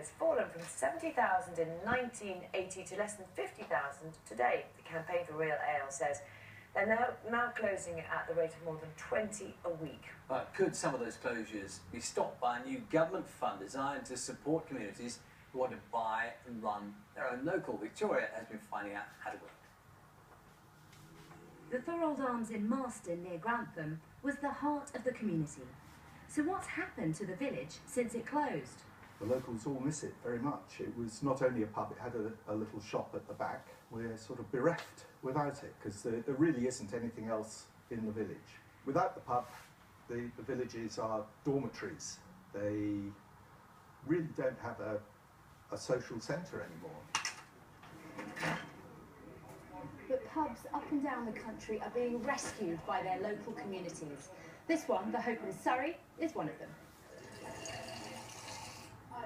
has fallen from 70,000 in 1980 to less than 50,000 today. The Campaign for Real Ale says they're now closing at the rate of more than 20 a week. But could some of those closures be stopped by a new government fund designed to support communities who want to buy and run their own local? Victoria has been finding out how to work. The Thorold Arms in Marston, near Grantham, was the heart of the community. So what's happened to the village since it closed? The locals all miss it very much. It was not only a pub, it had a little shop at the back. We're sort of bereft without it, because there really isn't anything else in the village. Without the pub, the villages are dormitories. They really don't have a social centre anymore. But pubs up and down the country are being rescued by their local communities. This one, the Hope in Surrey, is one of them.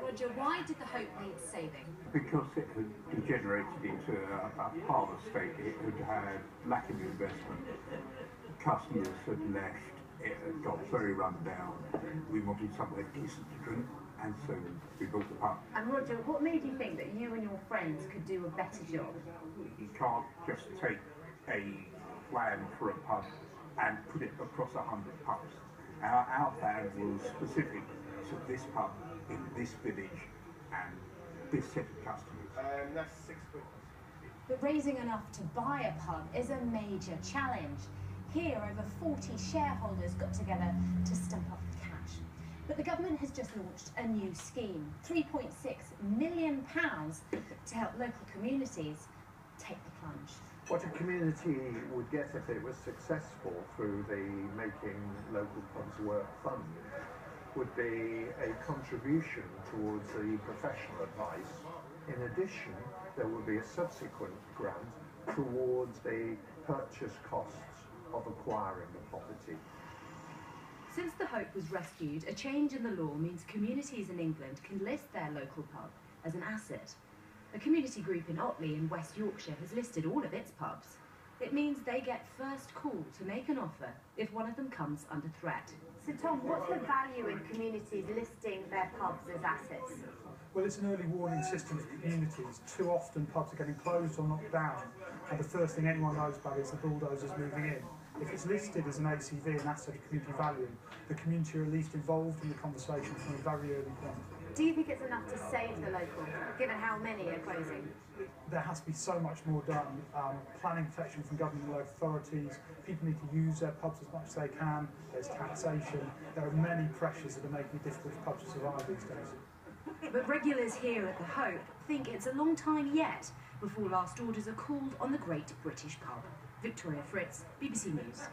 Roger, why did the Hope need saving? Because it had degenerated into a parlour state. It had had lack of investment. Customers had left. It had got very run down. We wanted somewhere decent to drink, and so we built the pub. And Roger, what made you think that you and your friends could do a better job? You can't just take a plan for a pub and put it across 100 pubs. Our plan was specific to this pub in this village and this set of customers. That's £6. But raising enough to buy a pub is a major challenge. Here, over 40 shareholders got together to stump up the cash. But the government has just launched a new scheme, £3.6 million to help local communities take the plunge. What a community would get if it was successful through the Making Local Pubs Work Fund would be a contribution towards the professional advice. In addition, there would be a subsequent grant towards the purchase costs of acquiring the property. Since the Hope was rescued, a change in the law means communities in England can list their local pub as an asset. A community group in Otley in West Yorkshire has listed all of its pubs. It means they get first call to make an offer if one of them comes under threat. So Tom, what's the value in communities listing their pubs as assets? Well, it's an early warning system for communities. Too often pubs are getting closed or knocked down, and the first thing anyone knows about is the bulldozers moving in. If it's listed as an ACV, an asset of community value, the community are at least involved in the conversation from a very early point. Do you think it's enough to save the local, given how many are closing? There has to be so much more done. Planning protection from government and local authorities, people need to use their pubs as much as they can, there's taxation, there are many pressures that are making it difficult for pubs to survive these days. But regulars here at the Hope think it's a long time yet before last orders are called on the Great British Pub. Victoria Fritz, BBC News.